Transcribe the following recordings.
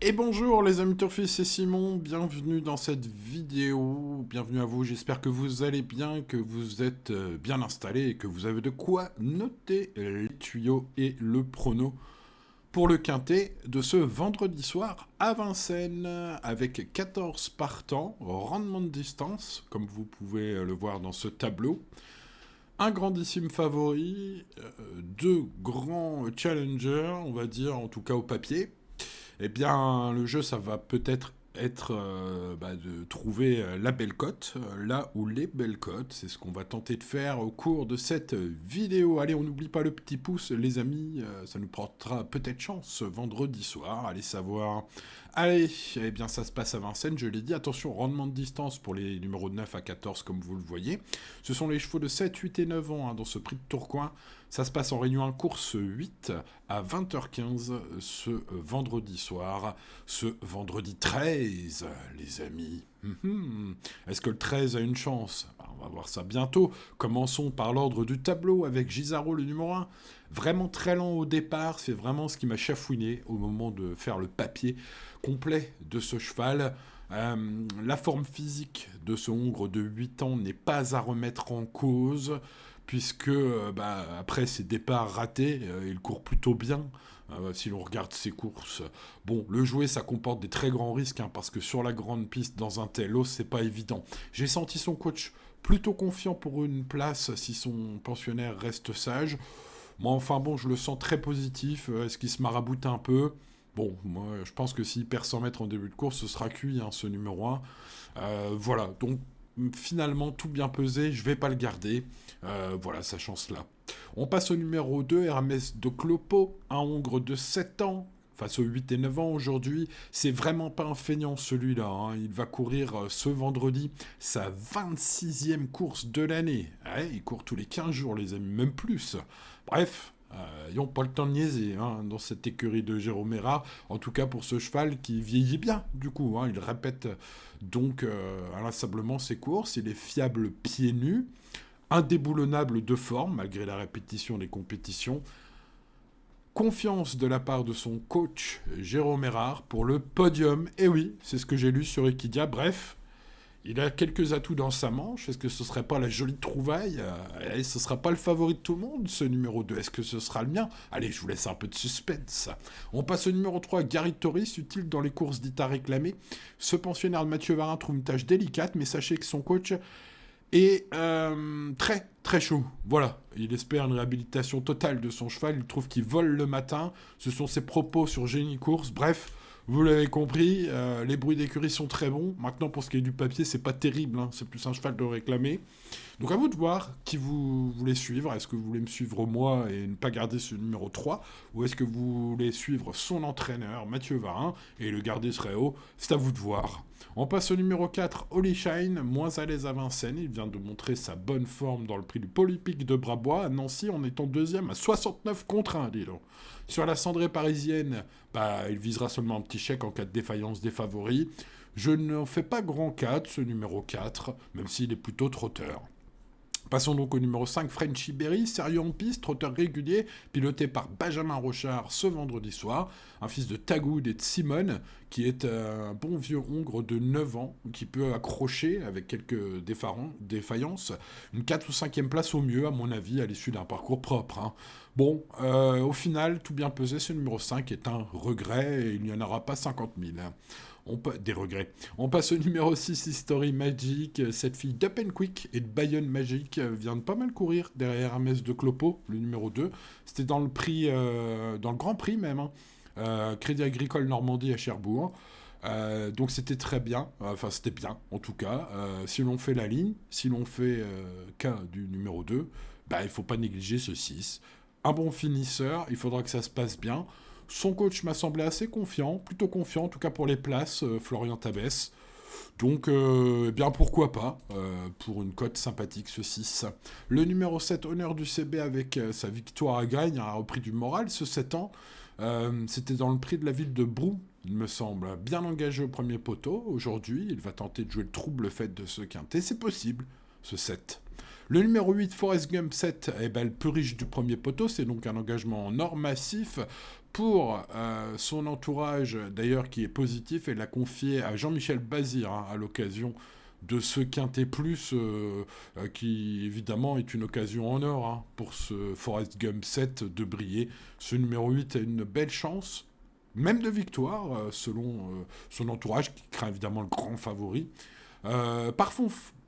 Et bonjour les amis turfistes, c'est Simon, bienvenue dans cette vidéo, bienvenue à vous, j'espère que vous allez bien, que vous êtes bien installés et que vous avez de quoi noter les tuyaux et le prono pour le quintet de ce vendredi soir à Vincennes avec 14 partants, rendement de distance, comme vous pouvez le voir dans ce tableau. Un grandissime favori, deux grands challengers, on va dire, en tout cas au papier. Eh bien, le jeu, ça va peut-être être de trouver la belle cote, là où les belles cotes. C'est ce qu'on va tenter de faire au cours de cette vidéo. Allez, on n'oublie pas le petit pouce, les amis. Ça nous portera peut-être chance ce vendredi soir. Allez savoir. Allez, eh bien, ça se passe à Vincennes, je l'ai dit. Attention, rendement de distance pour les numéros de 9 à 14, comme vous le voyez. Ce sont les chevaux de 7, 8 et 9 ans dans ce prix de Tourcoing. Ça se passe en Réunion 1, course 8 à 20h15 ce vendredi soir, ce vendredi 13, les amis. Est-ce que le 13 a une chance? On va voir ça bientôt. Commençons par l'ordre du tableau avec Gisaro, le numéro 1. Vraiment très lent au départ, c'est vraiment ce qui m'a chafouiné au moment de faire le papier complet de ce cheval. La forme physique de ce Hongre de 8 ans n'est pas à remettre en cause, puisque après ses départs ratés, il court plutôt bien. Si l'on regarde ses courses. Bon, le jouet, ça comporte des très grands risques, parce que sur la grande piste, dans un tel os, c'est pas évident. J'ai senti son coach plutôt confiant pour une place si son pensionnaire reste sage. Moi, enfin bon, je le sens très positif. Est-ce qu'il se maraboute un peu? Bon, moi, je pense que s'il perd 100 mètres en début de course, ce sera cuit, ce numéro 1. Voilà, donc finalement, tout bien pesé, je vais pas le garder. Voilà, sa chance-là. On passe au numéro 2, Hermès de Clopo, un Hongre de 7 ans, face aux 8 et 9 ans aujourd'hui. C'est vraiment pas un feignant celui-là. Il va courir ce vendredi sa 26e course de l'année. Ouais, il court tous les 15 jours, les amis, même plus. Bref. Ils n'ont pas le temps de niaiser dans cette écurie de Jérôme Mérard, en tout cas pour ce cheval qui vieillit bien du coup. Il répète donc inlassablement ses courses, il est fiable pieds nus, indéboulonnable de forme malgré la répétition des compétitions. Confiance de la part de son coach Jérôme Mérard pour le podium. Et oui, c'est ce que j'ai lu sur Equidia. Bref, il a quelques atouts dans sa manche. Est-ce que ce serait pas la jolie trouvaille ce sera pas le favori de tout le monde, ce numéro 2. Est-ce que ce sera le mien? Allez, je vous laisse un peu de suspense. On passe au numéro 3, Gary Torres, utile dans les courses dites à réclamer. Ce pensionnaire de Mathieu Varin trouve une tâche délicate, mais sachez que son coach est très très chaud. Voilà, il espère une réhabilitation totale de son cheval. Il trouve qu'il vole le matin. Ce sont ses propos sur Génie Course. Bref, vous l'avez compris, les bruits d'écurie sont très bons. Maintenant, pour ce qui est du papier, c'est pas terrible. C'est plus un cheval de réclamer. Donc à vous de voir qui vous voulez suivre. Est-ce que vous voulez me suivre moi et ne pas garder ce numéro 3? Ou est-ce que vous voulez suivre son entraîneur, Mathieu Varin, et le garder très haut? C'est à vous de voir. On passe au numéro 4, Holy Shine, moins à l'aise à Vincennes. Il vient de montrer sa bonne forme dans le prix du Polypique de Brabois à Nancy en étant deuxième à 69 contre 1, dis donc. Sur la cendrée parisienne, il visera seulement un petit chèque en cas de défaillance des favoris. Je ne fais pas grand cas de ce numéro 4, même s'il est plutôt trotteur. Passons donc au numéro 5, Frenchy Berry, sérieux en piste, trotteur régulier, piloté par Benjamin Rochard ce vendredi soir, un fils de Tagoud et de Simone, qui est un bon vieux Hongre de 9 ans, qui peut accrocher avec quelques défaillances, une 4 ou 5e place au mieux, à mon avis, à l'issue d'un parcours propre. Bon, au final, tout bien pesé, ce numéro 5 est un regret, et il n'y en aura pas 50 000. Des regrets. On passe au numéro 6, History Magic. Cette fille d'Up and Quick et de Bayonne Magic vient de pas mal courir derrière Hermès de Clopo, le numéro 2. C'était dans le prix, dans le Grand Prix même, Crédit Agricole Normandie à Cherbourg. Donc c'était très bien, enfin c'était bien en tout cas. Si l'on fait la ligne, si l'on fait cas du numéro 2, il ne faut pas négliger ce 6. Un bon finisseur, il faudra que ça se passe bien. Son coach m'a semblé assez confiant, plutôt confiant, en tout cas pour les places, Florian Tabès. Donc, bien pourquoi pas, pour une cote sympathique, ce 6. Le numéro 7, honneur du CB avec sa victoire à Gagne, a repris du moral ce 7 ans. C'était dans le prix de la ville de Brou, il me semble. Bien engagé au premier poteau. Aujourd'hui, il va tenter de jouer le trouble fait de ce quintet. C'est possible, ce 7. Le numéro 8, Forrest Gump 7, eh ben, le plus riche du premier poteau, c'est donc un engagement en or massif pour son entourage, d'ailleurs, qui est positif, et l'a confié à Jean-Michel Bazir à l'occasion de ce Quintet Plus, qui évidemment est une occasion en or pour ce Forrest Gump 7 de briller. Ce numéro 8 a une belle chance, même de victoire, selon son entourage, qui craint évidemment le grand favori.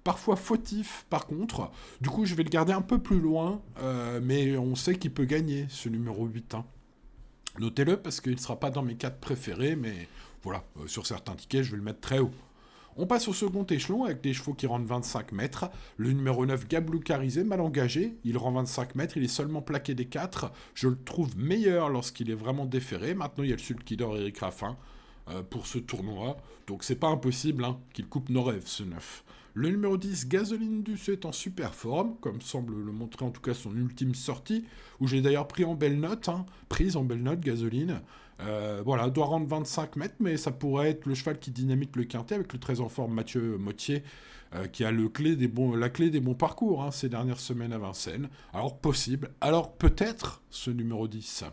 Parfois fautif, par contre. Du coup, je vais le garder un peu plus loin, mais on sait qu'il peut gagner, ce numéro 8. Notez-le, parce qu'il ne sera pas dans mes 4 préférés, mais voilà, sur certains tickets, je vais le mettre très haut. On passe au second échelon avec des chevaux qui rentrent 25 mètres. Le numéro 9, Gablou Carizé, mal engagé. Il rend 25 mètres, il est seulement plaqué des 4. Je le trouve meilleur lorsqu'il est vraiment déféré. Maintenant, il y a le Sulky d'Or Eric Raffin pour ce tournoi. Donc, c'est pas impossible qu'il coupe nos rêves, ce 9. Le numéro 10, Gasoline Duce, est en super forme, comme semble le montrer en tout cas son ultime sortie, où j'ai d'ailleurs pris en belle note, prise en belle note, Gasoline. Voilà, doit rendre 25 mètres, mais ça pourrait être le cheval qui dynamite le quintet avec le très en forme Mathieu Mottier, qui a la clé des bons parcours ces dernières semaines à Vincennes. Alors possible, alors peut-être ce numéro 10.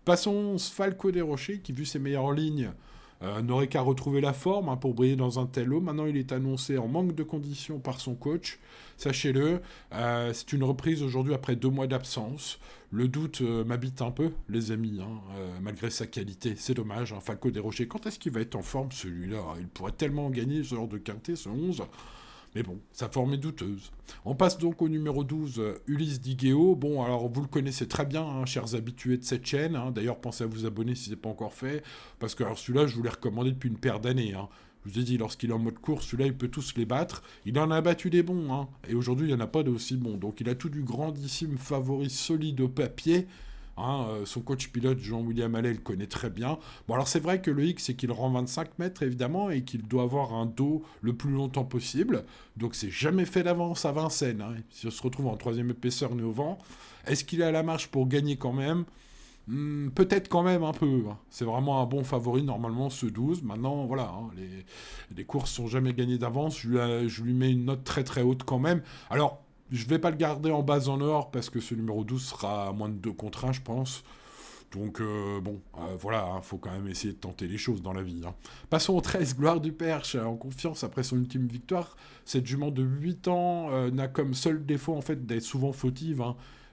Passons Falco des Rochers, qui vu ses meilleures lignes, n'aurait qu'à retrouver la forme pour briller dans un tel lot. Maintenant, il est annoncé en manque de conditions par son coach. Sachez-le, c'est une reprise aujourd'hui après 2 mois d'absence. Le doute m'habite un peu, les amis, malgré sa qualité. C'est dommage, Falco des Rochers. Quand est-ce qu'il va être en forme, celui-là? Il pourrait tellement gagner ce genre de quintet, ce 11. Mais bon, sa forme est douteuse. On passe donc au numéro 12, Ulysse Diguéo. Bon, alors vous le connaissez très bien, chers habitués de cette chaîne. D'ailleurs, pensez à vous abonner si ce n'est pas encore fait. Parce que alors, celui-là, je vous l'ai recommandé depuis une paire d'années. Je vous ai dit, lorsqu'il est en mode course, celui-là, il peut tous les battre. Il en a battu des bons. Et aujourd'hui, il n'y en a pas d'aussi bons. Donc il a tout du grandissime favori solide au papier. Son coach pilote Jean-William Allais le connaît très bien. Bon, alors c'est vrai que le hic, c'est qu'il rend 25 mètres, évidemment, et qu'il doit avoir un dos le plus longtemps possible. Donc c'est jamais fait d'avance à Vincennes. Si on se retrouve en 3e épaisseur né au vent, est-ce qu'il a la marge pour gagner quand même? Peut-être quand même un peu. C'est vraiment un bon favori, normalement, ce 12. Maintenant, voilà, les courses sont jamais gagnées d'avance. Je lui mets une note très très haute quand même. Alors, je vais pas le garder en base en or parce que ce numéro 12 sera à moins de 2 contre 1, je pense. Donc, voilà, faut quand même essayer de tenter les choses dans la vie. Passons au 13, Gloire du Perche, en confiance après son ultime victoire. Cette jument de 8 ans n'a comme seul défaut, en fait, d'être souvent fautive.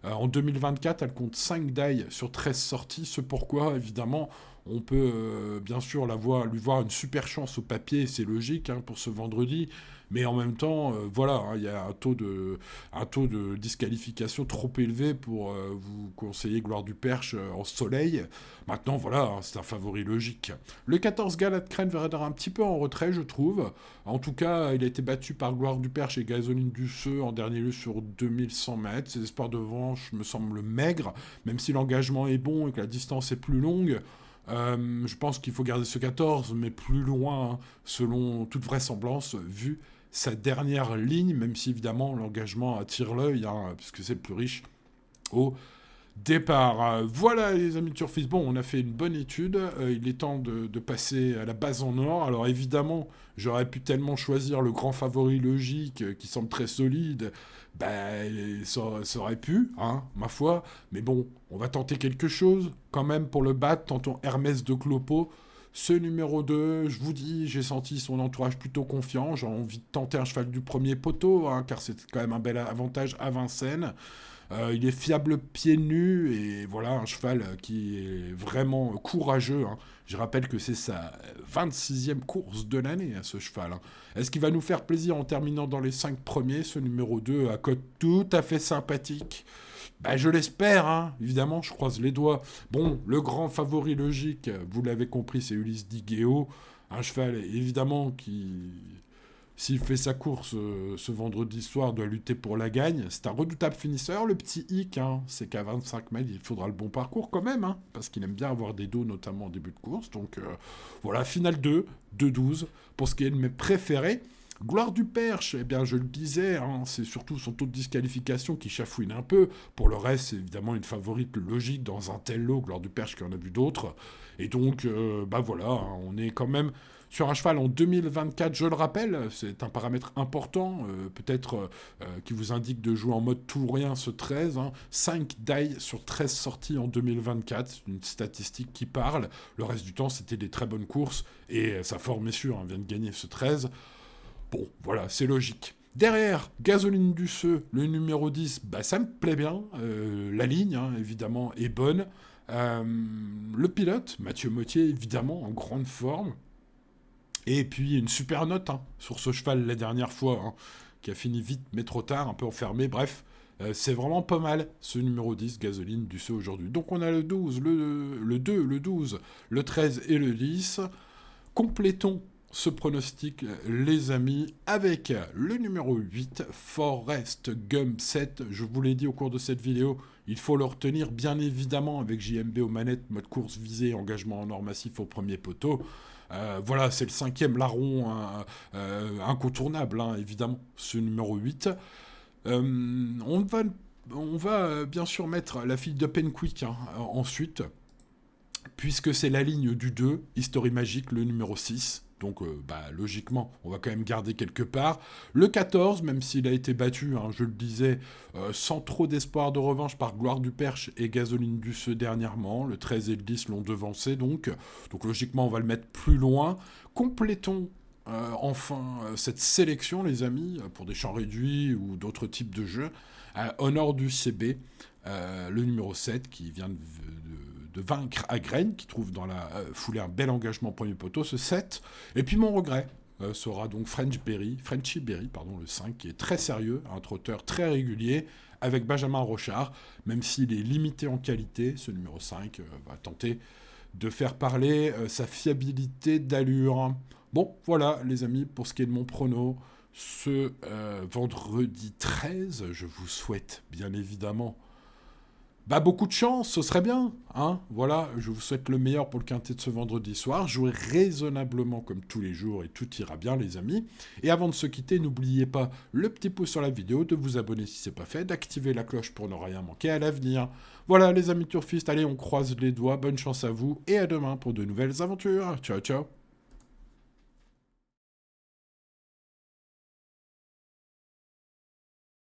En 2024, elle compte 5 dailles sur 13 sorties. Ce pourquoi, évidemment, on peut bien sûr lui voir une super chance au papier, c'est logique pour ce vendredi. Mais en même temps, voilà, il y a un taux de disqualification trop élevé pour vous conseiller Gloire du Perche en soleil. Maintenant, voilà, c'est un favori logique. Le 14 Galate-Crène va être un petit peu en retrait, je trouve. En tout cas, il a été battu par Gloire du Perche et Gasoline Duceux en dernier lieu sur 2100 mètres. Ses espoirs de revanche me semblent maigres, même si l'engagement est bon et que la distance est plus longue. Je pense qu'il faut garder ce 14, mais plus loin, selon toute vraisemblance, vu sa dernière ligne, même si évidemment l'engagement attire l'œil, puisque c'est le plus riche au départ. Voilà les amis de Turfis, bon, on a fait une bonne étude, il est temps de passer à la base en or. Alors évidemment, j'aurais pu tellement choisir le grand favori logique, qui semble très solide, ça aurait pu, ma foi, mais bon, on va tenter quelque chose, quand même pour le battre, tentons Hermès de Clopo. Ce numéro 2, je vous dis, j'ai senti son entourage plutôt confiant. J'ai envie de tenter un cheval du premier poteau, car c'est quand même un bel avantage à Vincennes. Il est fiable pieds nus, et voilà, un cheval qui est vraiment courageux. Je rappelle que c'est sa 26e course de l'année, ce cheval. Est-ce qu'il va nous faire plaisir en terminant dans les 5 premiers? Ce numéro 2 à cote tout à fait sympathique. Je l'espère, évidemment, je croise les doigts. Bon, le grand favori logique, vous l'avez compris, c'est Ulysse Diguéo. Un cheval, évidemment, qui, s'il fait sa course ce vendredi soir, doit lutter pour la gagne. C'est un redoutable finisseur. Le petit hic, c'est qu'à 25 mètres, il faudra le bon parcours quand même, parce qu'il aime bien avoir des dos, notamment en début de course. Donc voilà, finale 2, 2-12, pour ce qui est de mes préférés. Gloire du Perche, eh bien, je le disais, hein, c'est surtout son taux de disqualification qui chafouine un peu. Pour le reste, c'est évidemment une favorite logique dans un tel lot, Gloire du Perche, qui en a vu d'autres. Et donc, bah voilà, hein, on est quand même sur un cheval en 2024, je le rappelle, c'est un paramètre important, peut-être qui vous indique de jouer en mode tout ou rien ce 13. Hein, 5 die sur 13 sorties en 2024, c'est une statistique qui parle. Le reste du temps, c'était des très bonnes courses, et sa forme est sûre, hein, vient de gagner ce 13. Bon, voilà, c'est logique. Derrière, Gasoline Duceux, le numéro 10, bah, ça me plaît bien. La ligne, hein, évidemment, est bonne. Le pilote, Mathieu Mottier, évidemment, en grande forme. Et puis, une super note hein, sur ce cheval la dernière fois, hein, qui a fini vite, mais trop tard, un peu enfermé. Bref, c'est vraiment pas mal, ce numéro 10, Gasoline Duceux, aujourd'hui. Donc, on a le 12, le 2, le 12, le 13 et le 10. Complétons ce pronostic, les amis, avec le numéro 8, Forrest Gump 7. Je vous l'ai dit au cours de cette vidéo, il faut le retenir, bien évidemment, avec JMB aux manettes, mode course visée, engagement en or massif au premier poteau. Voilà, c'est le 5e larron incontournable, hein, évidemment, ce numéro 8. On va bien sûr mettre la fille de Penquick hein, ensuite, puisque c'est la ligne du 2, History Magique, le numéro 6. Donc, logiquement, on va quand même garder quelque part. Le 14, même s'il a été battu, hein, je le disais, sans trop d'espoir de revanche par Gloire du Perche et Gasoline Duceux dernièrement. Le 13 et le 10 l'ont devancé, donc logiquement, on va le mettre plus loin. Complétons enfin cette sélection, les amis, pour des champs réduits ou d'autres types de jeux. Honor du CB, le numéro 7, qui vient de vaincre à Graines, qui trouve dans la foulée un bel engagement premier poteau, ce 7. Et puis mon regret sera donc Frenchy Berry, le 5, qui est très sérieux, un trotteur très régulier, avec Benjamin Rochard, même s'il est limité en qualité, ce numéro 5 va tenter de faire parler sa fiabilité d'allure. Bon, voilà les amis, pour ce qui est de mon prono, ce vendredi 13, je vous souhaite bien évidemment beaucoup de chance, ce serait bien, hein. Voilà, je vous souhaite le meilleur pour le quintet de ce vendredi soir. Jouez raisonnablement comme tous les jours et tout ira bien, les amis. Et avant de se quitter, n'oubliez pas le petit pouce sur la vidéo, de vous abonner si c'est pas fait, d'activer la cloche pour ne rien manquer à l'avenir. Voilà, les amis turfistes, allez, on croise les doigts, bonne chance à vous et à demain pour de nouvelles aventures. Ciao, ciao.